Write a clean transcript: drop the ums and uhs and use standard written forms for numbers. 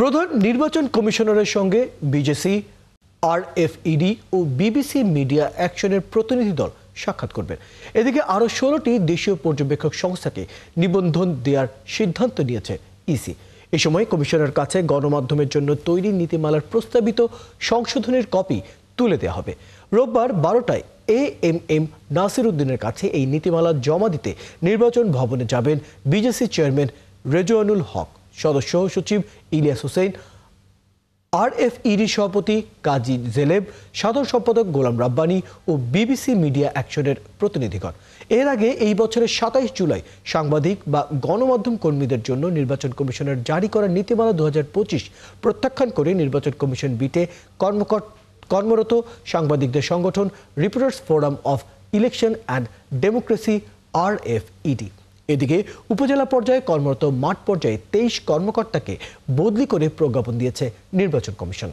প্রধান নির্বাচন কমিশনারের সঙ্গে বিজেসি, আরএফইডি ও বিবিসি মিডিয়া অ্যাকশনের প্রতিনিধি দল সাক্ষাৎ করবেন। এদিকে আরও 16টি দেশীয় পর্যবেক্ষক সংস্থাকে নিবন্ধন দেওয়ার সিদ্ধান্ত নিয়েছে ইসি। এ সময় কমিশনের কাছে গণমাধ্যমের জন্য তৈরি নীতিমালার প্রস্তাবিত সংশোধনের কপি তুলে দেওয়া হবে। রোববার 12টায় এএমএম নাসির উদ্দিনের কাছে এই নীতিমালা জমা দিতে নির্বাচন ভবনে যাবেন বিজেসি চেয়ারম্যান রেজওয়ানুল হক, সদস্য সচিব ইলিয়াস হোসেন, আরএফইডি সভাপতি কাজী জেলেব, সাধারণ সম্পাদক গোলাম রাব্বানী ও বিবিসি মিডিয়া অ্যাকশনের প্রতিনিধিগণ। এর আগে এই বছরের 27 জুলাই সাংবাদিক বা গণমাধ্যম কর্মীদের জন্য নির্বাচন কমিশনের জারি করা নীতিমালা 2025 প্রত্যাখ্যান করে নির্বাচন কমিশন বিটে কর্মরত সাংবাদিকদের সংগঠন reporters forum of election and democracy RFED. এদিকে উপজেলা পর্যায়ে কর্মরত মাঠ পর্যায়ে 23 কর্মকর্তাকে বদলি করে প্রজ্ঞাপন দিয়েছে নির্বাচন কমিশন।